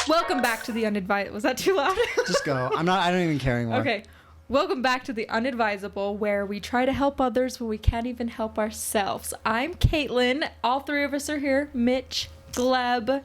Welcome back to the Unadvisable. Was that too loud? Just go. I don't even care anymore. Okay. Welcome back to the Unadvisable, where we try to help others when we can't even help ourselves. I'm Caitlyn. All three of us are here. Mitch, Gleb.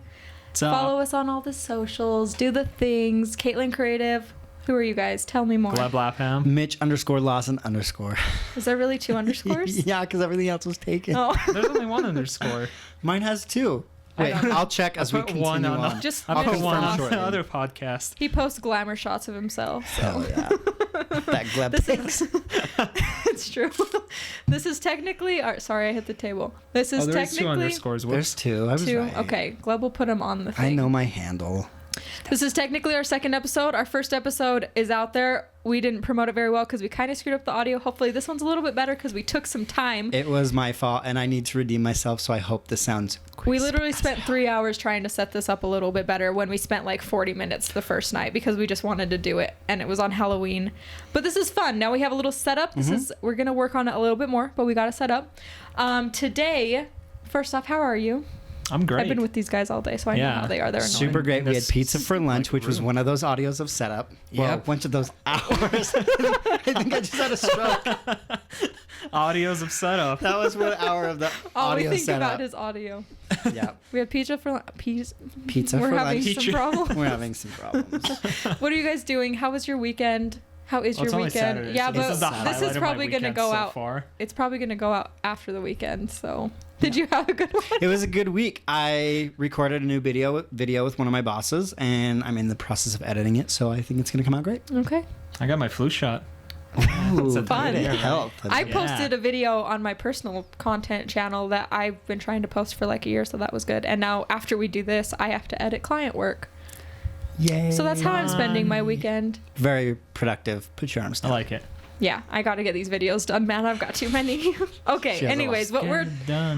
Follow us on all the socials. Do the things. Caitlyn Creative. Who are you guys? Tell me more. Gleb Lapham. Mitch _Lawson_. Is there really 2 underscores? Yeah, because everything else was taken. Oh. There's only 1 underscore. Mine has 2. Wait, I'll check as we continue one on. Just I put Mitch 1 on shortly. the other podcast. He posts glamour shots of himself. So. Hell yeah. That Gleb pics. It's true. This is technically... sorry, I hit the table. This is there's technically... 2 underscores. There's 2. I was 2. right. Okay, Gleb will put them on the thing. I know my handle. This is technically our second episode. Our first episode is out there. We didn't promote it very well because we kind of screwed up the audio. Hopefully this one's a little bit better because we took some time. It was my fault, and I need to redeem myself, so I hope this sounds crisp. We literally spent 3 hours trying to set this up a little bit better when we spent like 40 minutes the first night because we just wanted to do it, and it was on Halloween. But this is fun. Now we have a little setup. We're going to work on it a little bit more, but we got to set up. Today, first off, how are you? I'm great. I've been with these guys all day, so I know how they are. They're annoying. Super great. We had pizza for lunch, which was one of those audios of setup. Well, a bunch of those hours. I think I just had a stroke. Audios of setup. That was 1 hour of the All we audio think setup. about is audio. Yeah. We have pizza for Pizza We're for having lunch. some problems. We're having some problems. What are you guys doing? How was your weekend? How is Well, it's your only weekend? Saturday, Yeah, so but this is the this highlight is of my probably going to weekend go so out. far. It's probably going to go out after the weekend. So, did you have a good one? It was a good week. I recorded a new video with one of my bosses, and I'm in the process of editing it, so I think it's going to come out great. Okay. I got my flu shot. Ooh, fun. Health. I posted a video on my personal content channel that I've been trying to post for like a year, so that was good. And now after we do this, I have to edit client work. Yay. So that's how I'm spending my weekend. Very productive. Put your arms I down. like it. Yeah, I got to get these videos done, man. I've got too many. Okay, She has a anyways, lot.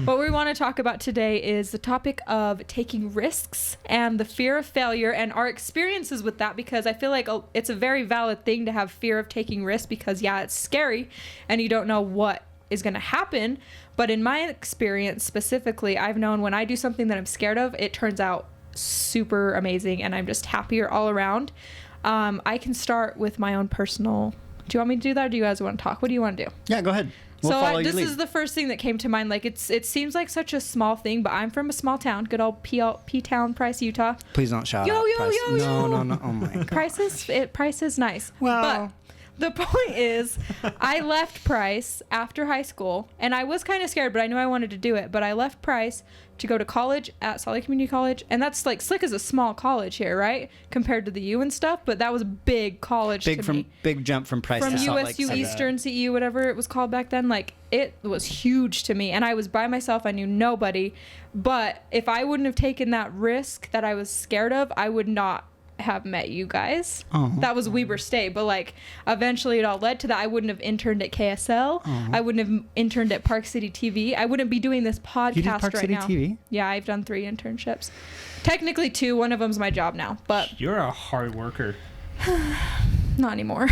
what we want to talk about today is the topic of taking risks and the fear of failure and our experiences with that, because I feel like it's a very valid thing to have fear of taking risks because, yeah, it's scary and you don't know what is going to happen. But in my experience specifically, I've known when I do something that I'm scared of, it turns out super amazing and I'm just happier all around. I can start with my own personal... Do you want me to do that, or do you guys want to talk? What do you want to do? Yeah, go ahead. We'll follow your this lead. is the first thing that came to mind. Like, it seems like such a small thing, but I'm from a small town, good old P-Town, Price, Utah. Please don't shout Yo, out. yo, Price. yo, yo. No. Oh my God. Price is nice. Well. But the point is, I left Price after high school, and I was kind of scared, but I knew I wanted to do it. But I left Price to go to college at Salt Lake Community College, and that's like Slick is a small college here, right, compared to the U and stuff. But that was a big college to me. Big jump from Price From to Salt Lake USU City. Eastern CEU, whatever it was called back then. Like, it was huge to me, and I was by myself. I knew nobody. But if I wouldn't have taken that risk that I was scared of, I would not have met you guys. That was Weber State, but like eventually it all led to that. I wouldn't have interned at KSL. I wouldn't have interned at Park City TV. I wouldn't be doing this podcast You did Park right City now. TV? Yeah, I've done 3 internships. Technically 2. One of them's my job now, but You're a hard worker. not anymore.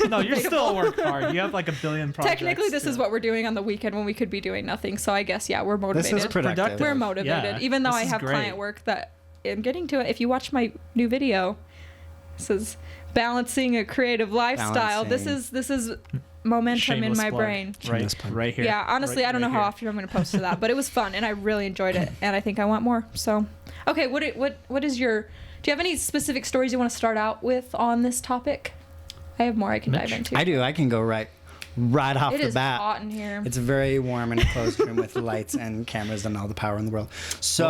No, you still work hard. You have like a billion projects. Technically, this is what we're doing on the weekend when we could be doing nothing. So I guess, yeah, we're motivated. This is productive. We're motivated, Yeah, even though this I is have great. client work that I'm getting to it. If you watch my new video, this is balancing a creative lifestyle. This is momentum Shameless in my plug. brain. Right here. Yeah, honestly, Right- I don't know right how here. often I'm going to post to that, but it was fun and I really enjoyed it, and I think I want more. So, okay, what is your? Do you have any specific stories you want to start out with on this topic? I have more I can Mitch? dive into. I do. I can go right off It the is bat. hot in here. It's a very warm and enclosed room with lights and cameras and all the power in the world. So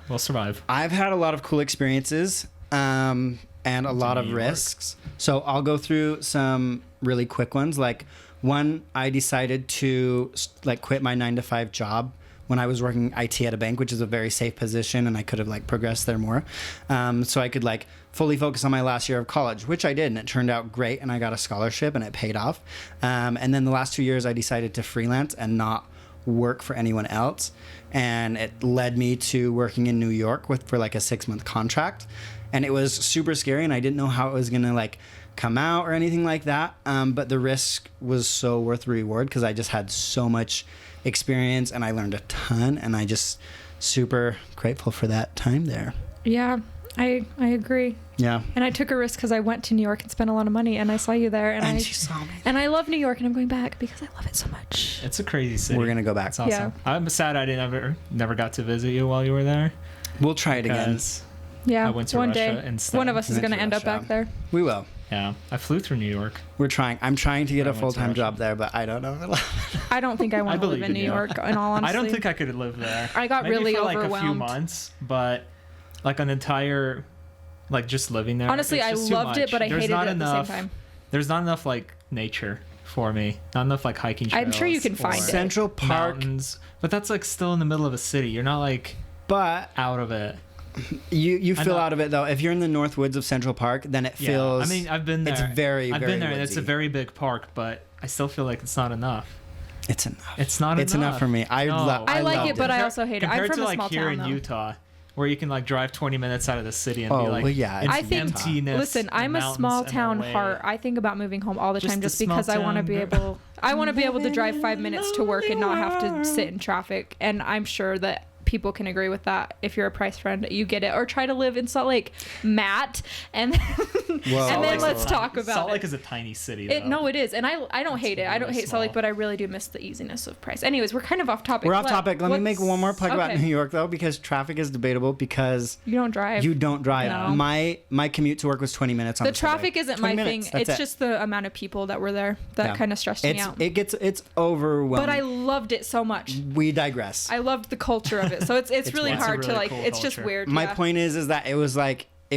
We'll survive. I've had a lot of cool experiences and a lot of New York. risks. So I'll go through some really quick ones. Like one, I decided to like quit my 9-to-5 job when I was working IT at a bank, which is a very safe position, and I could have like progressed there more. So I could like fully focus on my last year of college, which I did, and it turned out great, and I got a scholarship, and it paid off. And then the last 2 years, I decided to freelance and not work for anyone else, and it led me to working in New York for like a 6-month contract, and it was super scary, and I didn't know how it was gonna like come out or anything like that. But the risk was so worth the reward because I just had so much experience and I learned a ton, and I just super grateful for that time there. Yeah. I agree. Yeah. And I took a risk because I went to New York and spent a lot of money, and I saw you there, and she saw me. And I love New York, and I'm going back because I love it so much. It's a crazy city. We're gonna go back. It's awesome. Yeah. I'm sad I never got to visit you while you were there. We'll try it again. Because Yeah, I went to one Russia day, instead. one of us is Went going to to end up Russia. back there. We will. Yeah, I flew through New York. We're trying. I'm trying to get I a went to full-time Russia. job there, but I don't know. I don't think I want to live believe in in New you. York, in all honesty. I don't think I could live there. I got Maybe really for like a few overwhelmed. months, but like an entire, like just living there. Honestly, it's I just too loved it, much. but I There's hated it not at the enough- same time. There's not enough like nature for me. Not enough like hiking trails. I'm sure you can find or it. Central Park, mountains, but that's like still in the middle of a city. You're not like but out of it. you I feel know. out of it though. If you're in the North Woods of Central Park, then it feels. I mean, I've been there. It's very, I've very been there, and it's a woodsy. very big park, but I still feel like it's not enough. It's enough. It's not It's enough. enough for me. I No. I like loved it, but I also hate it. I'm Compared from to a like small here town, in though. Utah, where you can like drive 20 minutes out of the city and be Oh, like, well, yeah, it's I think- emptiness. Listen, I'm and a small mountains and town away. heart. I think about moving home all the Just time a just small because I want to town be girl. able. I want to be able to drive 5 minutes to work and not have to sit in traffic. And I'm sure that people can agree with that. If you're a Price friend, you get it. Or try to live in Salt Lake, Matt, and and then Lake's let's a talk tiny- about Salt Lake it. is a tiny city. It, though. no, it is, and I don't hate it. I don't really hate Salt Lake, small. but I really do miss the easiness of Price. Anyways, we're kind of off topic. We're off Gleb, topic. Let me make one more plug about okay. New York though, because traffic is debatable because You don't drive. you don't drive. No. My commute to work was 20 minutes on The the subway. traffic isn't 20 my minutes, thing. that's It's it. just the amount of people that were there that Yeah. kind of stressed me out. It's overwhelming. But I loved it so much. We digress. I loved the culture of it. So it's really It's a hard to really like. cool It's just culture. weird. My yeah. point is that it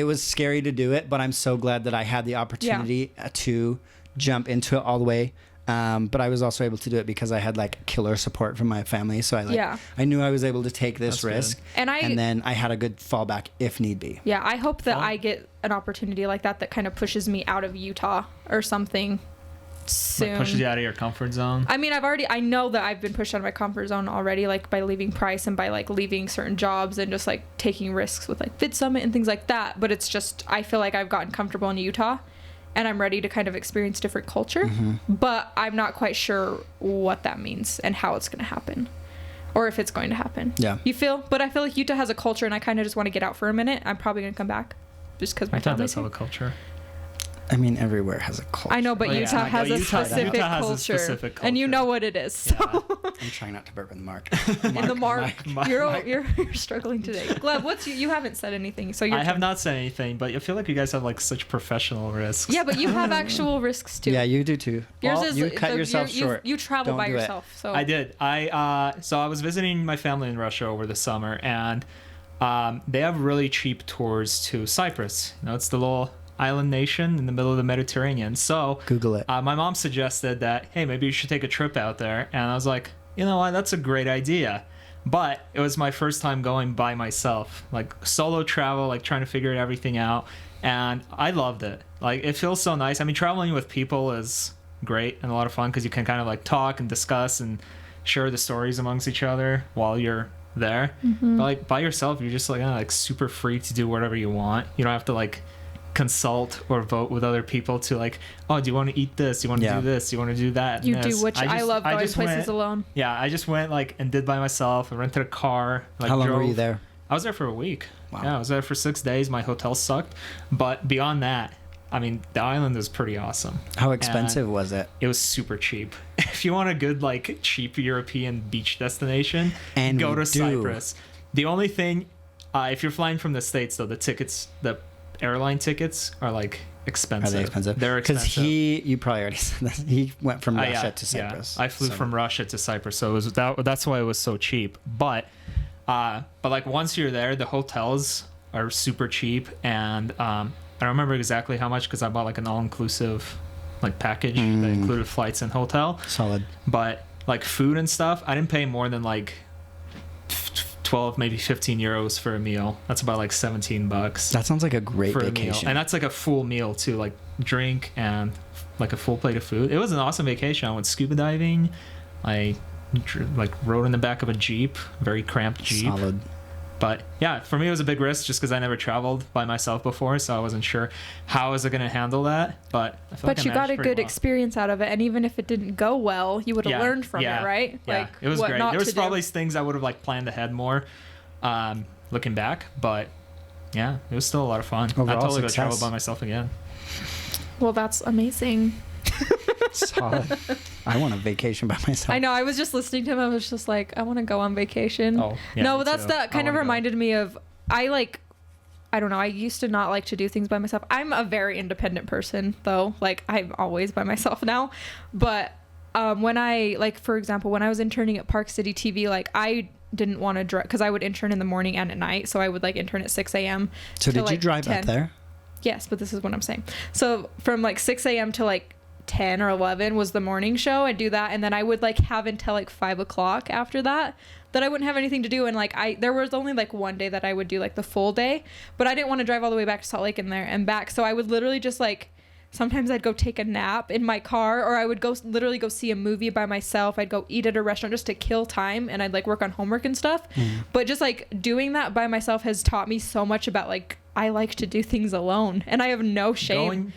was scary to do it, but I'm so glad that I had the opportunity to jump into it all the way. But I was also able to do it because I had like killer support from my family. So Yeah. I knew I was able to take this That's good. risk, And then I had a good fallback if need be. Yeah, I hope that Fun. I get an opportunity like that kind of pushes me out of Utah or something soon. Like pushes you out of your comfort zone. I mean, I know that I've been pushed out of my comfort zone already, like by leaving Price and by like leaving certain jobs and just like taking risks with like Fit Summit and things like that. But it's just, I feel like I've gotten comfortable in Utah and I'm ready to kind of experience different culture, but I'm not quite sure what that means and how it's going to happen or if it's going to happen. Yeah. You feel? But I feel like Utah has a culture and I kind of just want to get out for a minute. I'm probably going to come back just because my Utah family's does have here. a culture. I mean, everywhere has a culture. I know, but Oh, yeah. Utah No, has a Utah- specific Utah has a culture, specific and you culture. know what it is. So Yeah. I'm trying not to burp in the mark. in the mark, Mark. you're struggling today. Gleb, you haven't said anything, so you're. I have not said anything, but I feel like you guys have like such professional risks. Yeah, but you have actual risks too. Yeah, you do too. Yours Well, is you cut yourself short. You travel Don't by do it. yourself, so I did. So I was visiting my family in Russia over the summer, and they have really cheap tours to Cyprus. You know, it's the little island nation in the middle of the Mediterranean. So Google it. my mom suggested that, hey, maybe you should take a trip out there, and I was like, you know what, that's a great idea. But it was my first time going by myself, like solo travel, like trying to figure everything out, and I loved it. Like, it feels so nice. I mean, traveling with people is great and a lot of fun because you can kind of like talk and discuss and share the stories amongst each other while you're there. But like by yourself, you're just like super free to do whatever you want. You don't have to like consult or vote with other people to like, oh, do you want to eat this? Do you want to Yeah. do this? Do you want to do that? And you do, this. which I love going just places went- alone. Yeah, I just went like and did by myself. I rented a car. Like, How long were drove. you there? I was there for a week. Wow. Yeah, I was there for 6 days. My hotel sucked, but beyond that, I mean, the island was pretty awesome. How expensive was it? It was super cheap. If you want a good like cheap European beach destination, And go we to do. Cyprus. The only thing, if you're flying from the States though, the airline tickets are like Are expensive. they expensive? They're expensive. Because you probably already said this. He went from Russia Yeah, to Cyprus. I flew so- from Russia to Cyprus, so it was that's why it was so cheap. But like once you're there, the hotels are super cheap, and I don't remember exactly how much because I bought like an all-inclusive like package that included flights and hotel. Solid. But like food and stuff, I didn't pay more than like 12, maybe 15 euros for a meal. That's about like $17 That sounds like a great for a meal, vacation. and that's like a full meal too, like drink and like a full plate of food. It was an awesome vacation. I went scuba diving. I like rode in the back of a Jeep, very cramped Jeep. Solid. But yeah, for me it was a big risk just because I never traveled by myself before, so I wasn't sure how I was going to handle that. But I feel like I But you got managed a pretty good well. experience out of it, and even if it didn't go well, you would have learned from it, right? Yeah, Like it was what great. not There was to do. probably things I would have like planned ahead more, looking back. But yeah, it was still a lot of fun. Overall I totally go success. travel by myself again. Well, that's amazing. Solid. I want a vacation by myself. I know. I was just listening to him. I was just like, I want to go on vacation. Oh, yeah, no, me but too. that kind I of wanna go. reminded me of, I don't know. I used to not like to do things by myself. I'm a very independent person, though. Like, I'm always by myself now. But when I, like, for example, when I was interning at Park City TV, like, I didn't want to drive because I would intern in the morning and at night. So I would, like, intern at 6 a.m. So to, did you like, drive 10. up there? Yes, but this is what I'm saying. So from, like, 6 a.m. to, like, 10 or 11 was the morning show. I'd do that. And then I would, like, have until, like, 5 o'clock after that I wouldn't have anything to do. And, like, there was only, like, one day that I would do, like, the full day. But I didn't want to drive all the way back to Salt Lake and there and back. So I would literally just, like, sometimes I'd go take a nap in my car, or I would literally go see a movie by myself. I'd go eat at a restaurant just to kill time, and I'd, like, work on homework and stuff. But just, like, doing that by myself has taught me so much about, like, I like to do things alone, and I have no shame.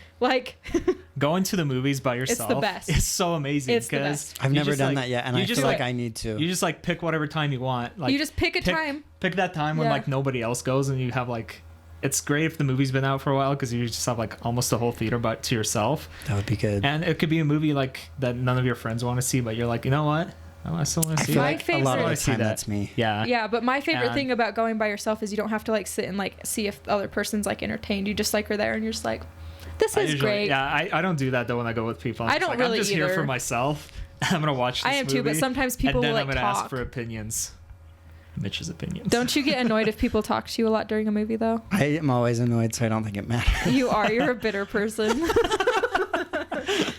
Going to the movies by yourself. It's the best. It's so amazing. It's the best. I've you never just, done like- that yet, and you I just, feel like like, I need to. You just, like, pick whatever time you want. Like, you just pick a time. Pick that time when, Yeah. like, nobody else goes, and you have, like, it's great if the movie's been out for a while because you just have, like, almost the whole theater but to yourself. That would be good. And it could be a movie, like, that none of your friends want to see, but you're like, you know what? I still want I to see feel it. like a lot of favorite- the See time that. that's me. Yeah. Yeah, but my favorite And- thing about going by yourself is you don't have to, like, sit and, like, see if the other person's, like, entertained. You just, like, are there and you're just like, this I is usually- great. Yeah, I don't do that, though, when I go with people. I just don't like, really I'm just here either. for myself. I'm going to watch this I am movie, too, but sometimes people and then will, I'm like, gonna ask talk. for opinions. Mitch's opinions. Don't you get annoyed if people talk to you a lot during a movie, though? I am always annoyed, so I don't think it matters. You are. You're a bitter person.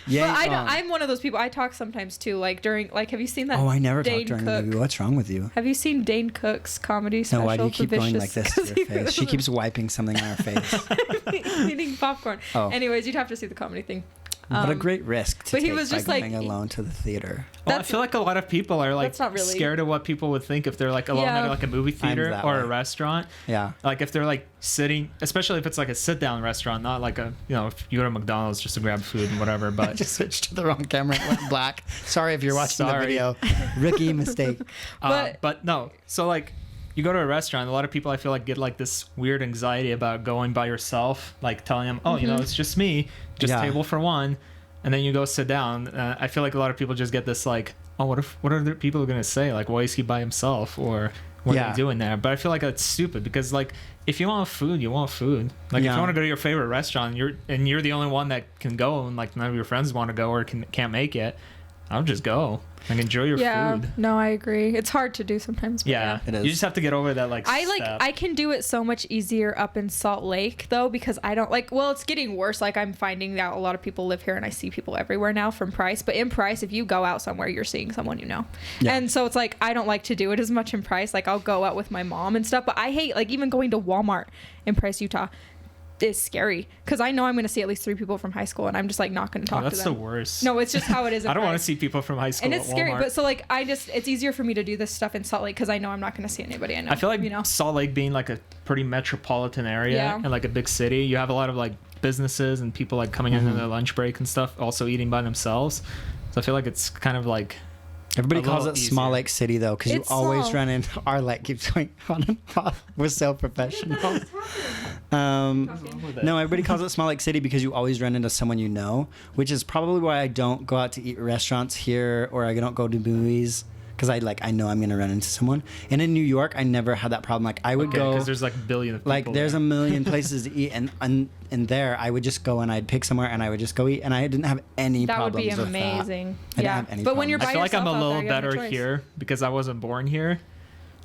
Yeah. But I'm one of those people. I talk sometimes too. Like during, like, have you seen that? Oh, I never Dane talk during Cook? a movie. What's wrong with you? Have you seen Dane Cook's comedy special? No, why do you for keep going Vicious? like this to 'Cause your he face? was She keeps wiping something on her face. eating popcorn. Oh. Anyways, you'd have to see the comedy thing. What a great risk to but he take was by just, like, going alone to the theater. Well, I That's- feel like a lot of people are, like, That's not really- scared of what people would think if they're, like, alone Yeah. at, like, a movie theater that or way. a restaurant. Yeah. Like, if they're, like, sitting, especially if it's, like, a sit-down restaurant, not like a, you know, if you go to McDonald's just to grab food and whatever, I but just switched to the wrong camera. It went black. Sorry if you're watching the Sorry. video. Rookie mistake. But no. So, like, you go to a restaurant, a lot of people, I feel like, get, like, this weird anxiety about going by yourself, like, telling them, oh, you know, it's just me, just Yeah. table for one. And then you go sit down. I feel like a lot of people just get this, like, oh, what are the people going to say? Like, why is he by himself? Or what are Yeah. you doing there? But I feel like that's stupid because, like, if you want food, you want food. Like, if Yeah. you want to go to your favorite restaurant, you're the only one that can go, and, like, none of your friends want to go or can't make it, I'll just go. Like, enjoy your Yeah. food. No, I agree. It's hard to do sometimes. But Yeah. It is. You just have to get over that, like, step. I can do it so much easier up in Salt Lake though, because I don't like, well, it's getting worse. Like, I'm finding out a lot of people live here and I see people everywhere now from Price, but in Price, if you go out somewhere, you're seeing someone, you know. Yeah. And so it's like, I don't like to do it as much in Price. Like, I'll go out with my mom and stuff, but I hate, like, even going to Walmart in Price, Utah is scary because I know I'm going to see at least 3 people from high school and I'm just, like, not going to talk to them. That's the worst. No, it's just how it is in I don't want to Price. see people from high school And at it's scary, Walmart. but so, like, it's easier for me to do this stuff in Salt Lake because I know I'm not going to see anybody I know. I feel like, you know, Salt Lake being, like, a pretty metropolitan area Yeah. and, like, a big city, you have a lot of, like, businesses and people, like, coming in on their lunch break and stuff, also eating by themselves. So I feel like it's kind of like Everybody a calls it little Small easier. Lake City though, because you It's always small. run in. Our light keeps going on and off. We're so professional. No, everybody calls it Small Lake City because you always run into someone you know, which is probably why I don't go out to eat at restaurants here or I don't go to movies because I know I'm gonna run into someone. And in New York, I never had that problem. Like I would go because there's, like, a billion of people like there's there. a million places to eat and there I would just go and I'd pick somewhere and I would just go eat and I didn't have any that would problems be with that. amazing. I didn't Yeah, have any but when you're by I feel like I'm yourself a out little there, you have no better choice. here because I wasn't born here,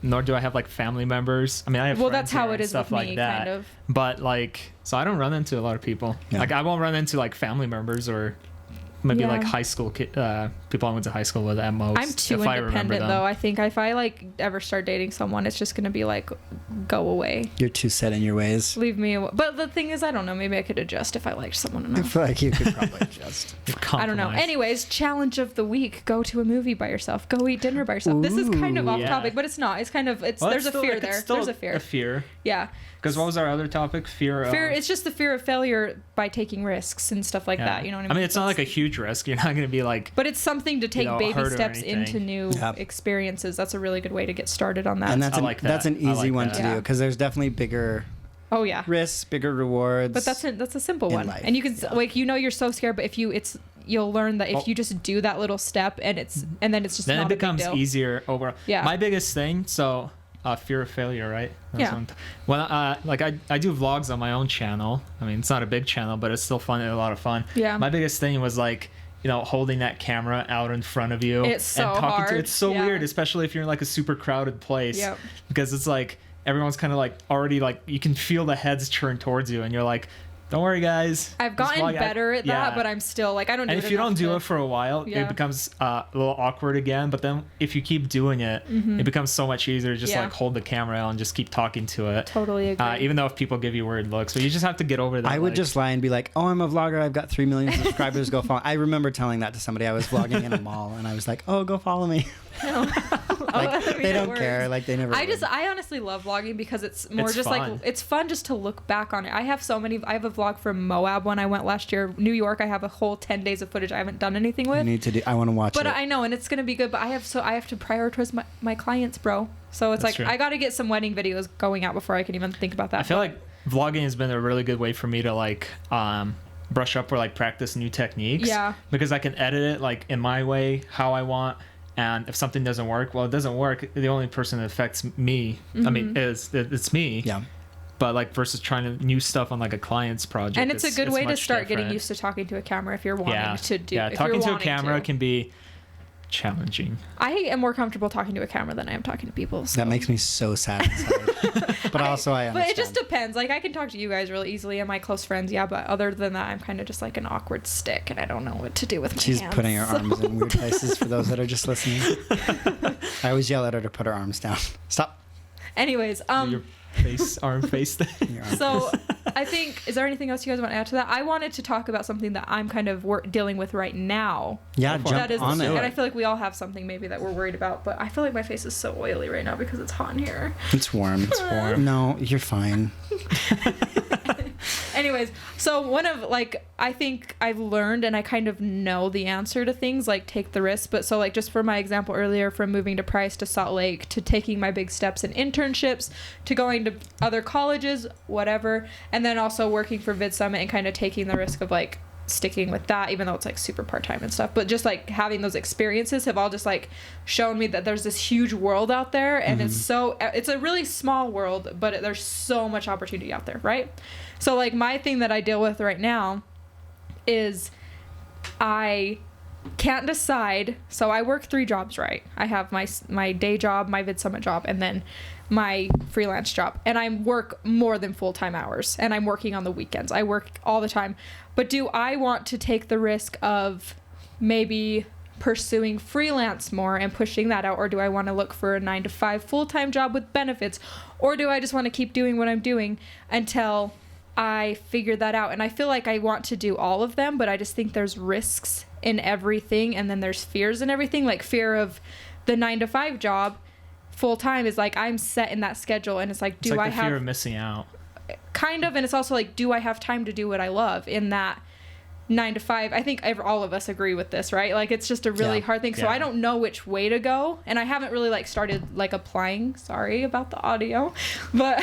nor do I have, like, family members. I mean, I have Well, friends that's how here it and is stuff with like me, that. kind of. But, like, so I don't run into a lot of people. Yeah. Like, I won't run into, like, family members or maybe Yeah. like high school people I went to high school with at most. I'm too if I remember independent them. though. I think if I, like, ever start dating someone, it's just gonna be like, go away, You're too set in your ways. leave me. But the thing is, I don't know. Maybe I could adjust if I liked someone I enough. feel like you could probably just. I don't know. Compromise. Anyways, challenge of the week: go to a movie by yourself. Go eat dinner by yourself. This is kind of Ooh. off Yeah. topic, but it's not. It's kind of Well, there's it's a still- fear like, it's there. still There's a fear. A fear. Yeah. Because what was our other topic? Fear. Fear. It's just the fear of failure by taking risks and stuff like that. You know what I mean? I mean, it's not like a That's- huge risk. You're not going to be like. But it's something to take know, baby hurt or steps anything. into new Yep. experiences. That's a really good way to get started on that. And that's I an, like that's that. an I easy like one that. to Yeah. do because there's definitely bigger Oh yeah. risks, bigger rewards. But that's a simple in one. life, And you can yeah. like, you're so scared, but if you'll learn that if you just do that little step and then it's just then not it becomes a big deal. easier overall. Yeah. My biggest thing, so fear of failure, right? Yeah. When I do vlogs on my own channel. I mean, it's not a big channel, but it's still fun and a lot of fun. Yeah. My biggest thing was like, holding that camera out in front of you It's so and talking hard. to it's so Yeah. weird, especially if you're in like a super crowded place. Yep. Because it's like everyone's kind of like already like you can feel the heads turn towards you and you're like, don't worry guys. I've This gotten vlog- better at that, Yeah. but I'm still like, I don't do And it if you don't enough do to- it for a while, Yeah. it becomes a little awkward again. But then if you keep doing it, it becomes so much easier to just Yeah. like hold the camera out and just keep talking to it. Totally agree. Even though if people give you weird looks, but you just have to get over that. I would like- just lie and be like, "Oh, I'm a vlogger. I've got 3 million subscribers. Go follow." I remember telling that to somebody. I was vlogging in a mall, and I was like, "Oh, go follow me." Like, I mean, they it don't works. care. Like they never. would. I honestly love vlogging because it's more It's just fun. like it's fun just to look back on it. I have a vlog from Moab when I went last year. New York, I have a whole 10 days of footage I haven't done anything You with. need to do. I want to watch But it. I know, and it's gonna be good. But I have to prioritize my clients, bro. So it's That's like true. I got to get some wedding videos going out before I can even think about that. I feel like vlogging has been a really good way for me to like brush up or like practice new techniques. Yeah. Because I can edit it like in my way, how I want. And if something doesn't work, well, it doesn't work. The only person that affects me, I mean, it's me. Yeah. But like versus trying to new stuff on like a client's project. and it's a good way to much start getting different. used to talking to a camera if you're wanting to do. Yeah, if talking you're to a wanting camera to. can be challenging. I am more comfortable talking to a camera than I am talking to people. So. That makes me so sad inside. But also I understand. But it just depends. Like I can talk to you guys really easily and my close friends, yeah. But other than that, I'm kind of just like an awkward stick, and I don't know what to do with my She's hands. putting her arms in weird places for those that are just listening. I always yell at her to put her arms down. Stop. Anyways, Your arm face thing. Your arms. so I think, is there anything else you guys want to add to that? I wanted to talk about something that I'm kind of dealing with right now. Yeah, Go for it. jump That is, on and it. I feel like we all have something maybe that we're worried about. But I feel like my face is so oily right now because it's hot in here. It's warm. It's warm. No, you're fine. Anyways, so one of like I think I've learned and I kind of know the answer to things like take the risk. But so like just for my example earlier, from moving to Price to Salt Lake to taking my big steps in internships to going to other colleges, whatever, and then also working for Vid Summit and kind of taking the risk of like sticking with that even though it's like super part-time and stuff, but just like having those experiences have all just like shown me that there's this huge world out there, and it's a really small world, but there's so much opportunity out there, right? So like my thing that I deal with right now is I can't decide. So I work 3 jobs, right? I have my day job, my Vid Summit job, and then my freelance job, and I work more than full-time hours, and I'm working on the weekends. I work all the time. But do I want to take the risk of maybe pursuing freelance more and pushing that out, or do I want to look for a 9-to-5 full-time job with benefits, or do I just want to keep doing what I'm doing until I figure that out? And I feel like I want to do all of them, but I just think there's risks in everything, and then there's fears in everything. Like fear of the 9-to-5 job full time is like I'm set in that schedule, and it's like, It's do like I the fear have of missing out. kind of, and it's also like, do I have time to do what I love in that 9-to-5? I think all of us agree with this, right? Like it's just a really Yeah. hard thing. So Yeah. I don't know which way to go, and I haven't really like started like applying. Sorry about the audio, but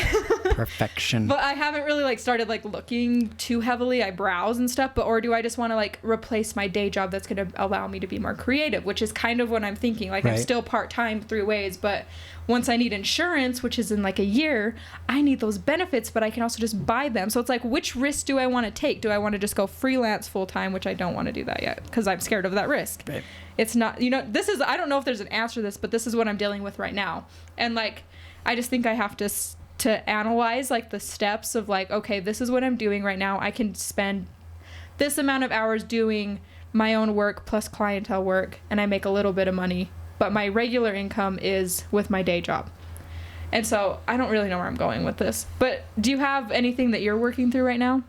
Perfection. but I haven't really like started like looking too heavily. I browse and stuff, but or do I just want to like replace my day job that's going to allow me to be more creative, which is kind of what I'm thinking. Like I'm Right. still part-time 3 ways, but once I need insurance, which is in like a year, I need those benefits, but I can also just buy them. So it's like, which risk do I want to take? Do I want to just go freelance full-time, which I don't want to do that yet because I'm scared of that risk. Right. It's not, this is, I don't know if there's an answer to this, but this is what I'm dealing with right now. And like, I just think I have to analyze like the steps of like, okay, this is what I'm doing right now. I can spend this amount of hours doing my own work plus clientele work, and I make a little bit of money, but my regular income is with my day job. And so I don't really know where I'm going with this, but do you have anything that you're working through right now?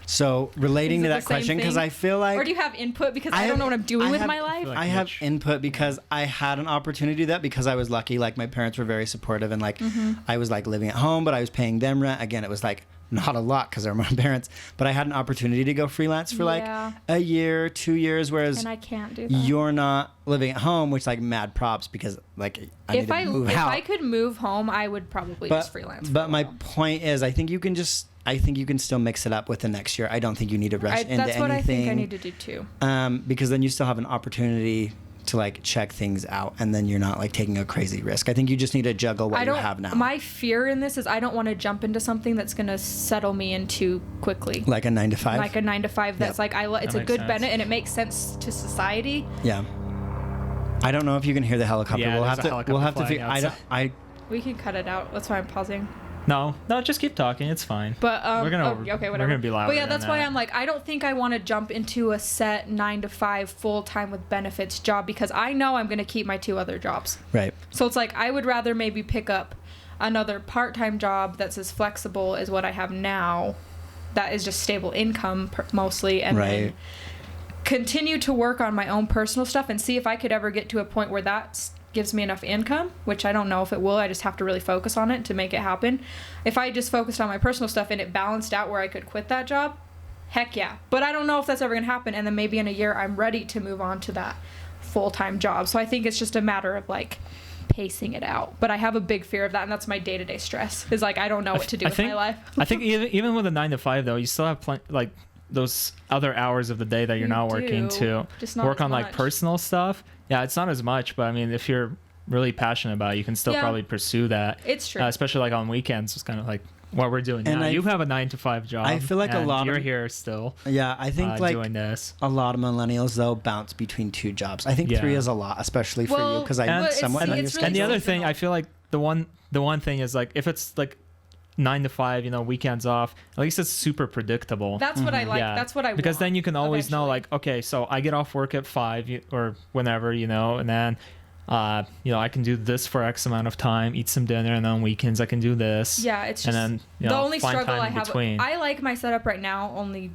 So relating Is to it that the same question, because thing? I feel like Or do you have input? Because I have- don't know what I'm doing I with have- my life. like I have Mitch. input because I had an opportunity to do that because I was lucky. Like my parents were very supportive, and like I was like living at home, but I was paying them rent. Again, it was like not a lot because they're my parents, but I had an opportunity to go freelance for like a year, 2 years, whereas and I can't do that. You're not living at home, which like mad props because like I need to move out. If I could move home, I would probably just freelance. But my point is, I think you can still mix it up with the next year. I don't think you need to rush into anything. That's what I think I need to do too. Because then you still have an opportunity to like check things out, and then you're not like taking a crazy risk. I think you just need to juggle what you have now. My fear in this is I don't want to jump into something that's going to settle me in too quickly. Like a 9 to 5. Like a 9 to 5. That's like it's a good benefit and it makes sense to society. Yeah. I don't know if you can hear the helicopter. Yeah, we'll have to figure. We can cut it out. That's why I'm pausing. No, just keep talking. It's fine. But we're gonna whatever. We're gonna be loud. But yeah, that's why I'm like, I don't think I want to jump into a set 9 to 5 full time with benefits job because I know I'm gonna keep my 2 other jobs. Right. So it's like I would rather maybe pick up another part time job that's as flexible as what I have now, that is just stable income mostly, and then continue to work on my own personal stuff and see if I could ever get to a point where that's gives me enough income, which I don't know if it will. I just have to really focus on it to make it happen. If I just focused on my personal stuff and it balanced out where I could quit that job, heck yeah. But I don't know if that's ever going to happen, and then maybe in a year I'm ready to move on to that full-time job. So I think it's just a matter of like pacing it out. But I have a big fear of that, and that's my day-to-day stress. Is like I don't know what to do with my life. I think even with a 9 to 5 though, you still have like those other hours of the day that you're not working to work on like personal stuff. Yeah, it's not as much, but I mean, if you're really passionate about it, you can still probably pursue that. It's true. Especially like on weekends, it's kind of like what we're doing now. You have a 9 to 5 job. I feel like you're here still. Yeah, I think like doing this. A lot of millennials though bounce between 2 jobs. I think 3 is a lot, especially for you because I somewhat know your schedule. And the other thing, I feel like the one thing is like if it's like 9 to 5, weekends off, at least it's super predictable. That's what I like. Yeah. That's what I want. Because then you can always know like, okay, so I get off work at 5 or whenever, and then I can do this for X amount of time, eat some dinner, and then on weekends I can do this. Yeah, it's just and then, the only find struggle time I in have. between. I like my setup right now only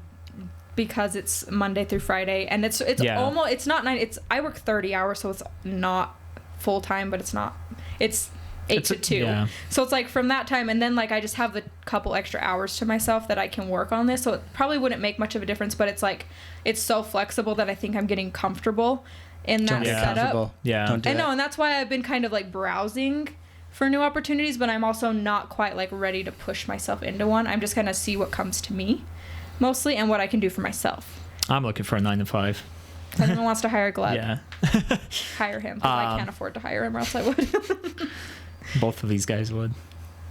because it's Monday through Friday, and it's almost, it's not 9. I work 30 hours, so it's not full time, but it's not. It's 8 to 2. Yeah. So it's like from that time, and then like I just have the couple extra hours to myself that I can work on this. So it probably wouldn't make much of a difference, but it's like it's so flexible that I think I'm getting comfortable in that setup. Yeah. Don't do know, and that's why I've been kind of like browsing for new opportunities, but I'm also not quite like ready to push myself into one. I'm just gonna see what comes to me mostly and what I can do for myself. I'm looking for a 9 to 5. If anyone wants to hire Gleb, yeah. hire him. I can't afford to hire him, or else I would. Both of these guys would.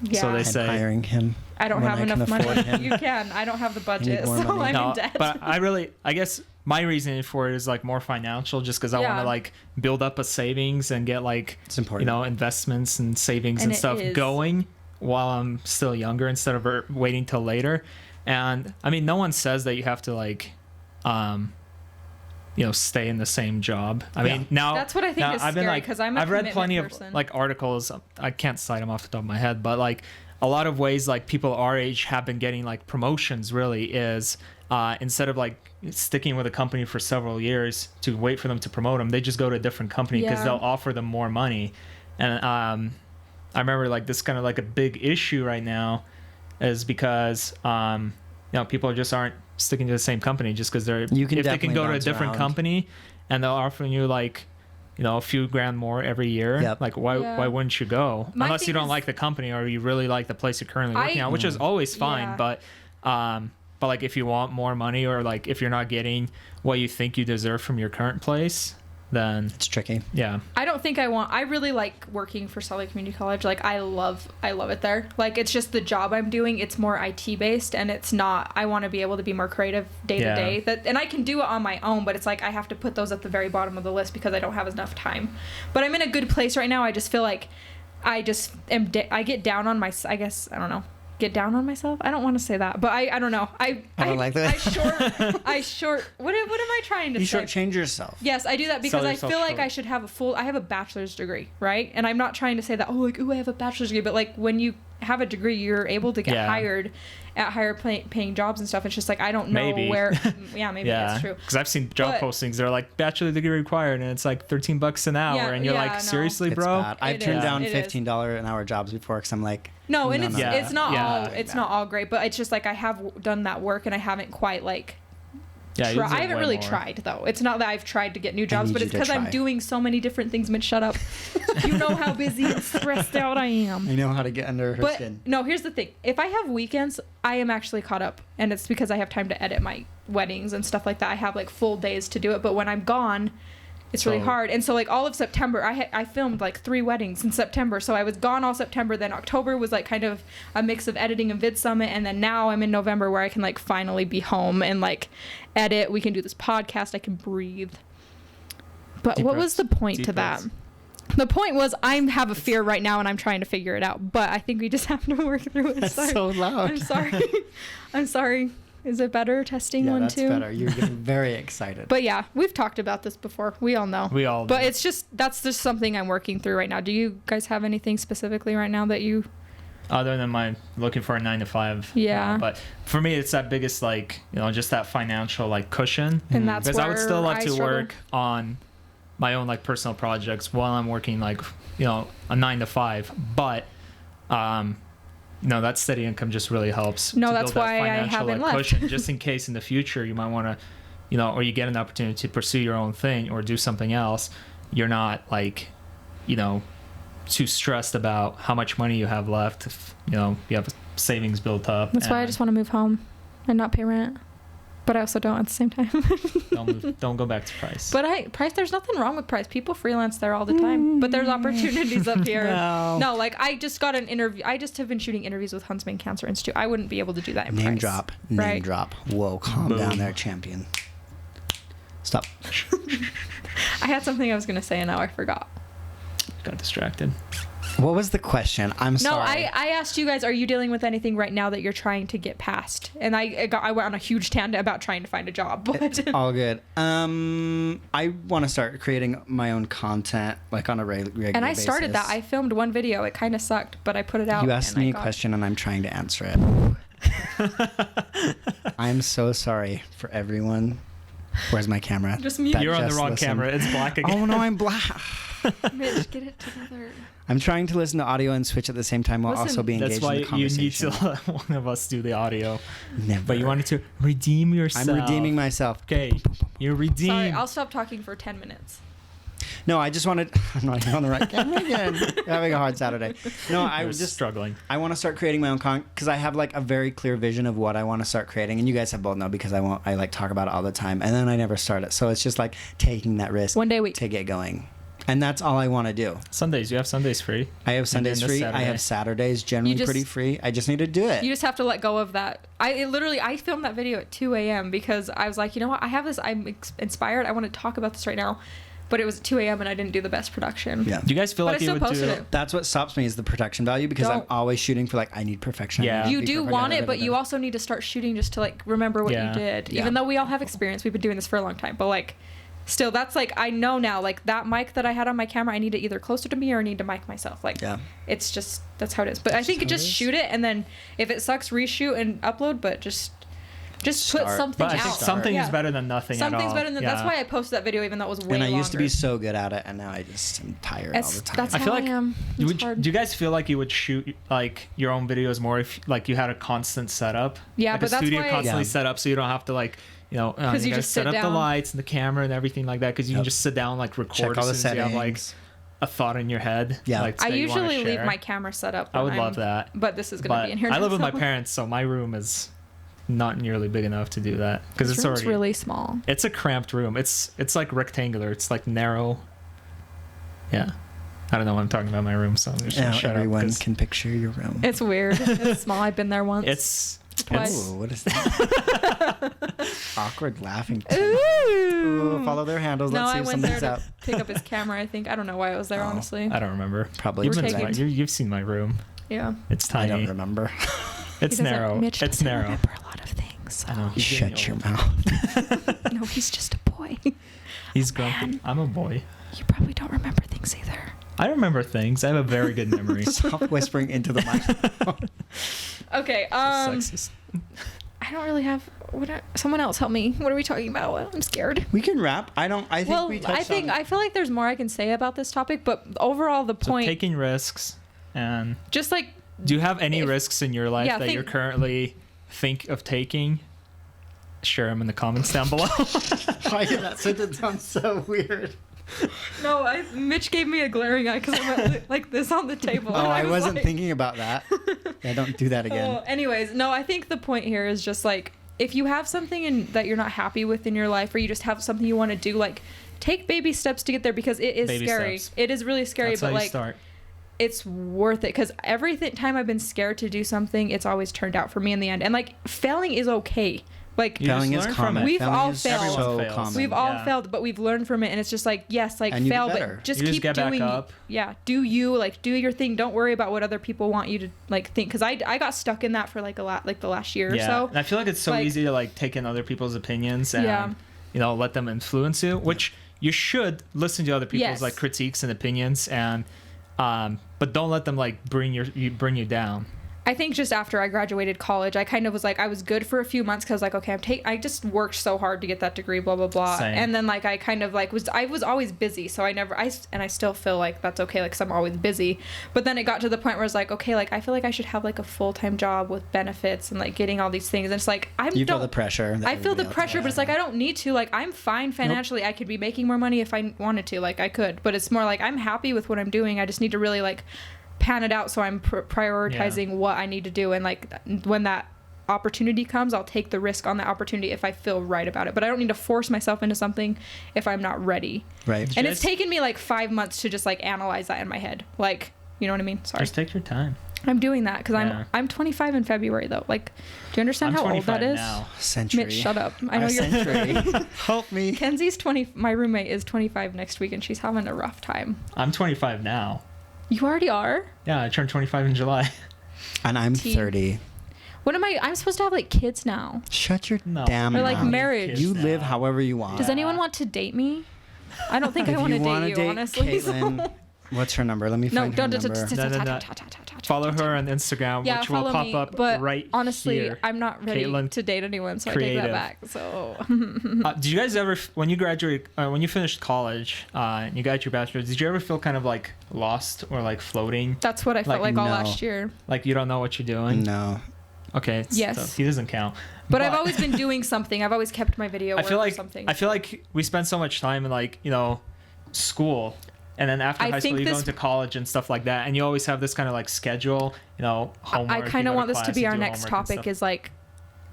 Yeah. So they say hiring him. I don't have enough money. You can. I don't have the budget, so I'm in debt. But I guess my reasoning for it is like more financial, just because I want to like build up a savings and get like it's important. Investments and savings and stuff going while I'm still younger instead of waiting till later. And I mean, no one says that you have to like stay in the same job. I mean, now that's what I think is scary because I've read plenty of like articles. I can't cite them off the top of my head, but like a lot of ways like people our age have been getting like promotions really is instead of like sticking with a company for several years to wait for them to promote them, they just go to a different company because they'll offer them more money. And I remember like this kind of like a big issue right now is because people just aren't sticking to the same company just because if they can go to a different company and they'll offer you like a few grand more every year, like why wouldn't you go unless you don't like the company or you really like the place you're currently working at, which is always fine. But like if you want more money or like if you're not getting what you think you deserve from your current place, then it's tricky. Yeah. I really like working for Salt Lake Community College. Like I love it there. Like it's just the job I'm doing. It's more IT based and it's not, I want to be able to be more creative day to day. And I can do it on my own, but it's like I have to put those at the very bottom of the list because I don't have enough time. But I'm in a good place right now. I just feel like I get down on get down on myself. I don't want to say that, but I don't know. I don't like that. What am I trying to say? You shortchange yourself. Yes, I do that because I feel like I should have I have a bachelor's degree, right? And I'm not trying to say that, I have a bachelor's degree, but like when you have a degree, you're able to get hired at higher paying jobs and stuff. It's just like, I don't know where. Yeah, maybe that's true. Because I've seen job postings. They're like bachelor degree required, and it's like $13 an hour, and you're like, seriously, bro? Bad. I've turned down $15 an hour jobs before because I'm like, no, and it's not all great, but it's just like I have done that work and I haven't quite like. I haven't really tried though. It's not that I've tried to get new jobs, but it's because I'm doing so many different things. Mitch, shut up. You know how busy and stressed out I am. I know how to get under her skin. No, here's the thing. If I have weekends, I am actually caught up, and it's because I have time to edit my weddings and stuff like that. I have like full days to do it, but when I'm gone, it's really hard. And so like all of September, I filmed like 3 weddings in September. So I was gone all September. Then October was like kind of a mix of editing and Vid Summit. And then now I'm in November where I can like finally be home and like edit. We can do this podcast. I can breathe. But what was the point to that? The point was I have a fear right now and I'm trying to figure it out. But I think we just have to work through it. That's so loud. I'm sorry. I'm sorry. Is it better? Testing 1, 2? Yeah, that's better. You're getting very excited. But yeah, we've talked about this before. We all know. But it's just, that's just something I'm working through right now. Do you guys have anything specifically right now that you... Other than my looking for a 9 to 5. Yeah. But for me, it's that biggest, like, just that financial, like, cushion. And that's because where I would still like to struggle. work on my own, like, personal projects while I'm working, like, a 9 to 5. But, no, that steady income just really helps. No, to that's build that why I financial, haven't like, left. cushion, just in case in the future you might want to, or you get an opportunity to pursue your own thing or do something else. You're not like, too stressed about how much money you have left. If, you have savings built up. That's why I just want to move home and not pay rent. But I also don't at the same time. Don't go back to Price. But Price, there's nothing wrong with Price. People freelance there all the time. But there's opportunities up here. No, like I just got an interview. I just have been shooting interviews with Huntsman Cancer Institute. I wouldn't be able to do that in Price. Name drop. Whoa, calm down there, champion. Stop. I had something I was going to say and now I forgot. Got distracted. What was the question? I'm sorry. No, I asked you guys, are you dealing with anything right now that you're trying to get past? And I went on a huge tangent about trying to find a job. But all good. I want to start creating my own content, like on a regular basis. And I started that. I filmed one video. It kind of sucked, but I put it out. You asked me a question and I'm trying to answer it. I'm so sorry for everyone. Where's my camera? Just mute. You're on the wrong camera. It's black again. Oh no, I'm black. Mitch, get it together. I'm trying to listen to audio and switch at the same time while also being engaged in the conversation. That's why you need to let one of us do the audio. Never. But you wanted to redeem yourself. I'm redeeming myself. Okay, you're redeemed. Sorry, I'll stop talking for 10 minutes. No, I just wanted... I'm not even on the right camera again. Having a hard Saturday. No, I was just struggling. I want to start creating my own content because I have like a very clear vision of what I want to start creating, and you guys have both know because I like talk about it all the time, and then I never start it. So it's just like taking that risk. One day a week to get going. And that's all I want to do. Sundays, you have Sundays free. I have Sundays free. I have Saturdays generally pretty free. I just need to do it. You just have to let go of that. I filmed that video at 2 a.m. because I was like, you know what? I have this. I'm inspired. I want to talk about this right now. But it was at 2 a.m. and I didn't do the best production. Yeah. Do you guys feel like you would do it? That's what stops me is the production value because I'm always shooting for like, I need perfection. Yeah. You do want it, but you also need to start shooting just to like remember what you did. Yeah. Even though we all have experience, we've been doing this for a long time. But like, still, that's like, I know now, like that mic that I had on my camera, I need it either closer to me or I need to mic myself. Like, it's just, that's how it is. But I think just shoot it and then if it sucks, reshoot and upload, but just put something out. I think something is better than nothing at all. Something's better than that's why I posted that video even though it was way longer. And I used to be so good at it and now I just am tired all the time. That's I feel how like I am. do you guys feel like you would shoot like your own videos more if like you had a constant setup? Yeah, like but a that's studio why constantly set up so you don't have to like you you just set up the lights and the camera and everything like that because you can just sit down like record check all the as soon as you have like a thought in your head. Yeah, like, I usually leave my camera set up. I would love that, but this is gonna be in here. I live with my parents, so my room is not nearly big enough to do that because it's already really small. It's a cramped room. It's like rectangular. It's like narrow. Yeah. I don't know what I'm talking about my room, so I'm just gonna shut up. Everyone can picture your room. It's weird. It's small. I've been there once. It's twice. Ooh, what is that? Awkward laughing. Ooh, follow their handles. Let's see if something's up. Pick up his camera. I think I don't know why I was there. Honestly, I don't remember. Probably you've seen my room. Yeah, it's tiny. I don't remember. It's narrow. Mitch it's narrow. Remember a lot of things. I know. Shut your mouth. No, he's just a boy. He's grumpy. I'm a boy. You probably don't remember things either. I remember things. I have a very good memory. Stop whispering into the microphone. Okay. Sexist. I don't really have. Someone else help me. What are we talking about? I'm scared. We can wrap. I think we touched on... I feel like there's more I can say about this topic, but overall the point. So taking risks and. Just like. Do you have any risks in your life that you're currently think of taking? Share them in the comments down below. Why did that sentence sound so weird? No, Mitch gave me a glaring eye because I went like this on the table. Oh, I wasn't like... thinking about that. Yeah, don't do that again. Anyways, no, I think the point here is just like, if you have something that you're not happy with in your life, or you just have something you want to do, like take baby steps to get there, because it is scary. It is really scary, That's but how like you start. It's worth it, because every time I've been scared to do something, it's always turned out for me in the end. And like failing is okay. Like failing is common. We've all failed. So common. We've all failed, but we've learned from it, and it's just like, yes, like fail, but just keep doing. Do your thing. Don't worry about what other people want you to like think. Because I got stuck in that for like the last year or so. And I feel like it's so easy to like take in other people's opinions and let them influence you, which you should listen to other people's like critiques and opinions, and but don't let them like bring you down. I think just after I graduated college, I kind of was like, I was good for a few months because like, okay, I just worked so hard to get that degree, blah, blah, blah. Same. And then like, I kind of like I was always busy. So I still feel like that's okay. Like, 'cause I'm always busy. But then it got to the point where it's like, okay, like I feel like I should have like a full-time job with benefits and like getting all these things. And it's like, you feel the pressure. I feel the pressure, but it's like, I don't need to. Like, I'm fine financially. Nope. I could be making more money if I wanted to. Like, I could. But it's more like, I'm happy with what I'm doing. I just need to really like pan it out, so I'm prioritizing what I need to do, and like when that opportunity comes, I'll take the risk on that opportunity if I feel right about it. But I don't need to force myself into something if I'm not ready. Right. And it's taken me like 5 months to just like analyze that in my head. Like, you know what I mean? Sorry. Just take your time. I'm doing that because I'm 25 in February though. Like, do you understand how old that is? Now. Century. Mitch, shut up. I know you're. Century. Help me. Kenzie's 20. My roommate is 25 next week, and she's having a rough time. I'm 25 now. You already are? Yeah, I turned 25 in July. And I'm 30. What am I? I'm supposed to have like kids now. Shut your damn mouth. Or like marriage. You live however you want. Does anyone want to date me? I don't think I want to date you, honestly. Caitlyn, what's her number? Let me find her number. No. Follow her on Instagram, which will pop up right honestly, here. I'm not ready Caitlyn, to date anyone, so creative. I take that back. So, did you guys ever, when you graduated, when you finished college, and you got your bachelor's, did you ever feel kind of like lost or like floating? That's what I felt like all last year. Like you don't know what you're doing? No. Okay. Yes. So he doesn't count. But I've always been doing something. I've always kept my video work or something. I feel like we spend so much time in like, school. And then after high school, you go into college and stuff like that. And you always have this kind of like schedule, homework. I kind of want this to be our next topic, is like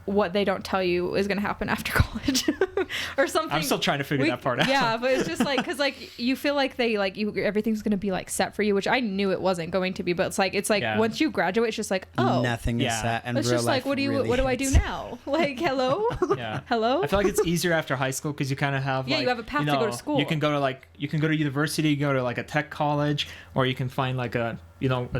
what they don't tell you is going to happen after college or something. I'm still trying to figure that part out. Yeah, but it's just like, because like you feel like everything's going to be like set for you, which I knew it wasn't going to be. But it's like once you graduate, it's just like, oh, nothing is set. And it's just like, what do I do now? Like, hello. Yeah. Hello. I feel like it's easier after high school because you kind of have you have a path to go to school. You can go to university, you can go to like a tech college, or you can find like a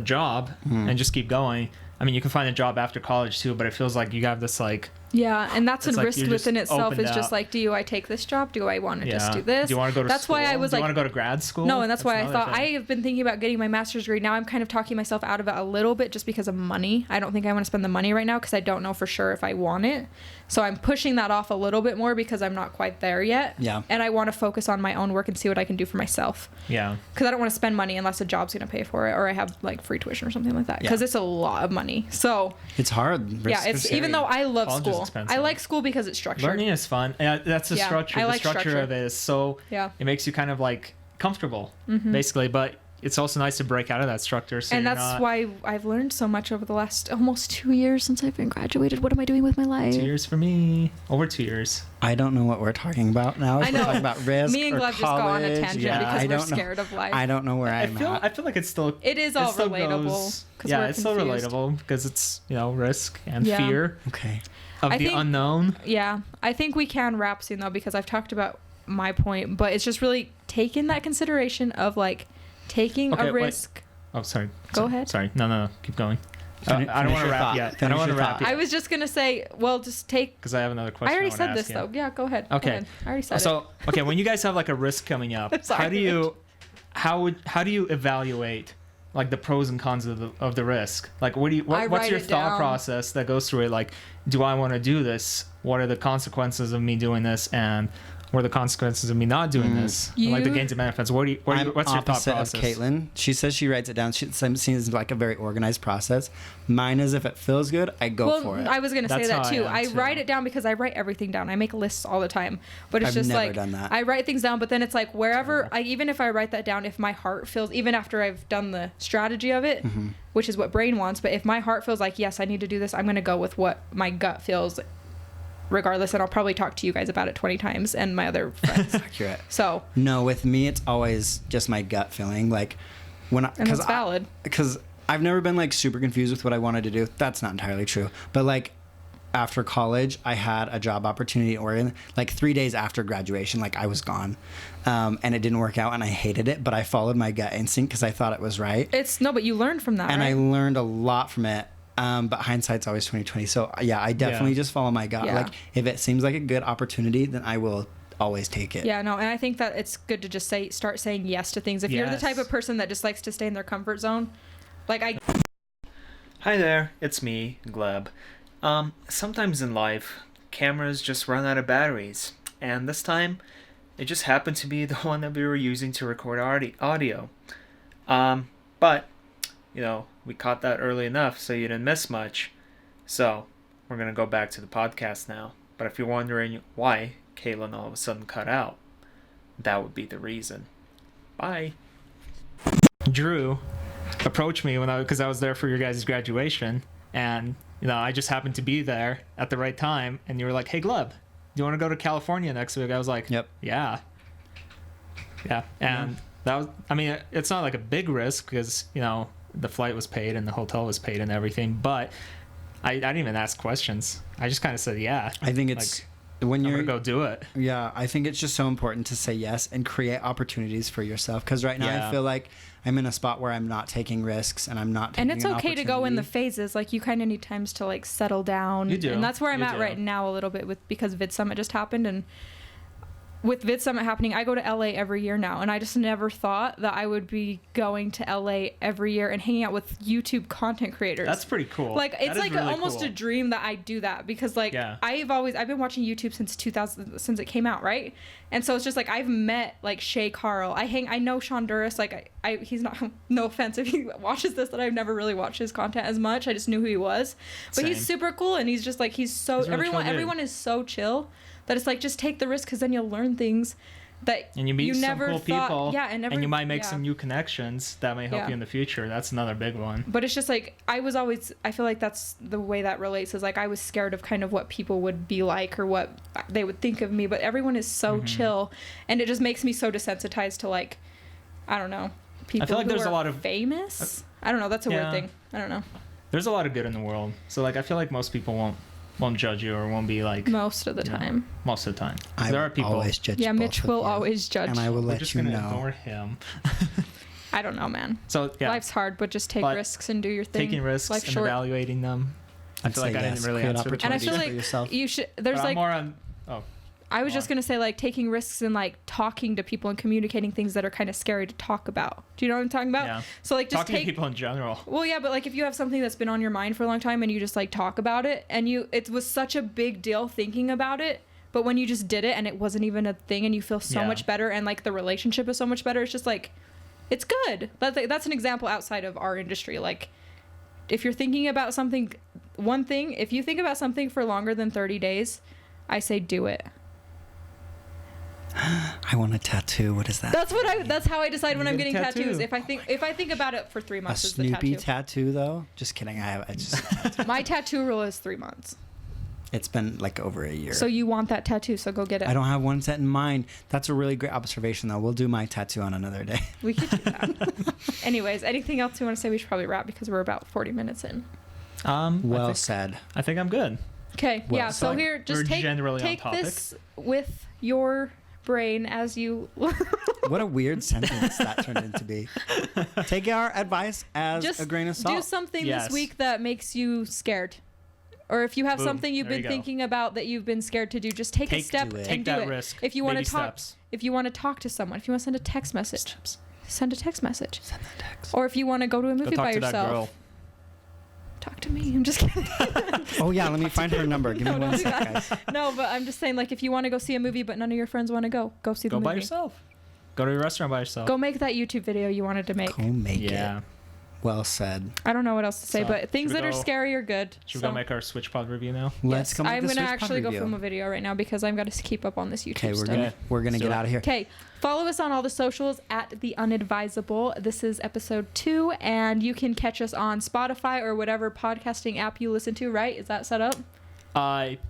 job and just keep going. I mean, you can find a job after college too, but it feels like you have this like. Yeah, and that's a risk within itself. Is just like, do I take this job? Do I want to just do this? Do you want to go to That's school? why I was do like, you want to go to grad school? No, and that's why I thought I have been thinking about getting my master's degree. Now I'm kind of talking myself out of it a little bit just because of money. I don't think I want to spend the money right now because I don't know for sure if I want it. So I'm pushing that off a little bit more because I'm not quite there yet. Yeah. And I want to focus on my own work and see what I can do for myself. Yeah. Because I don't want to spend money unless a job's going to pay for it or I have like free tuition or something like that. Because it's a lot of money. So it's hard. Even though I love college school. I like school because it's structured. Learning is fun. Yeah, that's the structure. I like the structure of it is so. Yeah. It makes you kind of like comfortable, basically, but. It's also nice to break out of that structure. So and that's why I've learned so much over the last almost 2 years since I've been graduated. What am I doing with my life? 2 years for me. Over 2 years. I don't know what we're talking about now. I know. We're talking about risk. Me and Gleb just go on a tangent because we're scared of life. I don't know where I'm at. I feel like it's still. It is all relatable. Yeah, it's still relatable because it's risk and fear. Okay. Of the unknown. Yeah, I think we can wrap soon though because I've talked about my point, but it's just really taking that consideration of like. Taking a risk. Wait. Oh, sorry. Go ahead. Sorry. No. Keep going. I don't want to wrap yet. I don't want to wrap yet. I was just going to say, well, just take... Because I have another question. I already said this, though. Yeah, go ahead. Okay. Go ahead. I already said it. So, okay, when you guys have like a risk coming up, how how do you evaluate like the pros and cons of the risk? Like what's your thought process that goes through it? Like, do I want to do this? What are the consequences of me doing this? And what are the consequences of me not doing this? Like the gains and benefits. What's your thought process? Of Caitlyn. She says she writes it down. She seems like a very organized process. Mine is if it feels good, I go for it. I was going to say that too. I write it down because I write everything down. I make lists all the time. But it's never done that. I write things down, but then it's like wherever, even if I write that down, if my heart feels, even after I've done the strategy of it, which is what brain wants, but if my heart feels like, yes, I need to do this, I'm going to go with what my gut feels regardless, and I'll probably talk to you guys about it 20 times and my other friends. Accurate. So no, with me it's always just my gut feeling, like when and that's valid, because I've never been like super confused with what I wanted to do. That's not entirely true, but like after college I had a job opportunity in Oregon like 3 days after graduation. Like I was gone, and it didn't work out and I hated it, but I followed my gut instinct because I thought it was right. But you learned from that, and right? I learned a lot from it. But hindsight's always 20/20. So yeah, I definitely just follow my gut. Like if it seems like a good opportunity, then I will always take it. Yeah, no, and I think that it's good to just start saying yes to things. If you're the type of person that just likes to stay in their comfort zone, like Hi there, it's me, Gleb. Sometimes in life, cameras just run out of batteries, and this time, it just happened to be the one that we were using to record audio. But we caught that early enough so you didn't miss much. So, we're going to go back to the podcast now. But if you're wondering why Caitlyn all of a sudden cut out, that would be the reason. Bye. Drew approached me because I was there for your guys' graduation, and I just happened to be there at the right time, and you were like, hey Gleb, do you want to go to California next week? I was like, yep. Yeah. And that was, it's not like a big risk because the flight was paid and the hotel was paid and everything, but I didn't even ask questions. I just kind of said yeah. I think it's when you're gonna go do it. Yeah, I think it's just so important to say yes and create opportunities for yourself, because right now I feel like I'm in a spot where I'm not taking risks and I'm not taking and it's okay to go in the phases. Like you kind of need times to like settle down. You do. And that's where I'm at right now a little bit because Vid Summit just happened, and with Vid Summit happening, I go to LA every year now, and I just never thought that I would be going to LA every year and hanging out with YouTube content creators. That's pretty cool. Like it's like really almost cool. A dream that I do that, because like I've been watching YouTube since 2000, since it came out, right? And so it's just like I've met like Shay Carl. I know Sean Duras. Like he's not, no offense if he watches this, that I've never really watched his content as much. I just knew who he was, but he's super cool, and he's just like he's everyone is so chill. That it's like, just take the risk, because then you'll learn things that and you meet never some cool people. Yeah, and you might make some new connections that may help you in the future. That's another big one. But it's just like I feel like that's the way that relates, is like I was scared of kind of what people would be like or what they would think of me. But everyone is so chill, and it just makes me so desensitized to like, I don't know, people. I feel like there's a lot of famous. I don't know. That's a weird thing. I don't know. There's a lot of good in the world, so like I feel like most people won't judge you or won't be like most of the time. Most of the time. There are people always judge. Yeah, Mitch will always judge, and I will let you know. Ignore him. I don't know, man. So life's hard, but just take risks and do your thing. Taking risks and evaluating them. I feel like I didn't really answer the question. And I feel like you should. There's like more on. I was just going to say, like, taking risks and, like, talking to people and communicating things that are kind of scary to talk about. Do you know what I'm talking about? Yeah. So, like, just talking to people in general. Well, yeah, but, like, if you have something that's been on your mind for a long time and you just, like, talk about it, and it was such a big deal thinking about it, but when you just did it and it wasn't even a thing and you feel so much better and, like, the relationship is so much better, it's just, like, it's good. That's an example outside of our industry. Like, if you're thinking about something, if you think about something for longer than 30 days, I say do it. I want a tattoo. What is that? That's how I decide when I'm getting tattoos. If I think about it for 3 months, it's the tattoo. A Snoopy tattoo, though? Just kidding. My tattoo rule is 3 months. It's been like over a year. So you want that tattoo, so go get it. I don't have one set in mind. That's a really great observation, though. We'll do my tattoo on another day. We could do that. Anyways, anything else you want to say? We should probably wrap because we're about 40 minutes in. Well said. I think I'm good. Okay. Well, so here, just take this with your brain as you What a weird sentence that turned into be. Take our advice as a grain of salt. Do something this week that makes you scared, or if you have something you've been thinking about that you've been scared to do, just take a step and do it. Risk. If you want to talk, if you want to talk to someone, if you want to send a text message, Send a text message. Send that text. Or if you want to go to a Go movie talk by to that yourself, girl. talk to me. I'm just kidding. Oh yeah, let me find her number. Give me No, one don't do sec, that. guys. No, but I'm just saying, like, if you want to go see a movie but none of your friends want to go see the Go movie. by yourself. Go to a restaurant by yourself. Go make that YouTube video you wanted to make. Go make Yeah. it. Well said. I don't know what else to say, So, but things should we that are go- scary are good. Should we So, go make our Switch Pod review now? Let's yes, come. I'm gonna actually go film a video right now because I've got to keep up on this YouTube Okay, we're stuff. gonna Let's do get it. out of here. Okay, follow us on all the socials at The Unadvisable. This is episode 2, and you can catch us on Spotify or whatever podcasting app you listen to, right? Is that set up?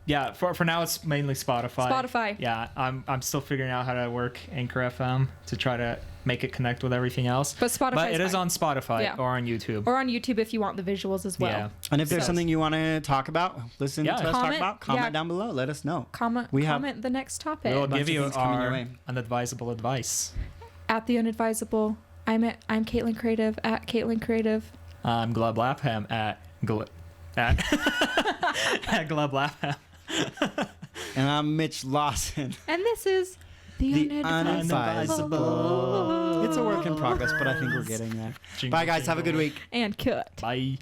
Yeah. For now, it's mainly Spotify. Spotify. Yeah. I'm still figuring out how to work Anchor FM to try to make it connect with everything else. But Spotify But it is fine. on Spotify Yeah. or on YouTube. Or on YouTube if you want the visuals as well. Yeah. And if there's So- something you want to talk about, listen Yeah. to us talk Comment, about, comment yeah. down below. Let us know. Comment We have- the next topic. We'll bunch give of you things coming your our way. unadvisable advice. At The Unadvisable. I'm Caitlyn Creative at Caitlyn Creative. I'm Gleb Lapham at at Gleb Lapham. And I'm Mitch Lawson. And this is The Unadvisable. It's a work in progress, but I think we're getting there. Bye, guys. Have a good week. And cut. Bye.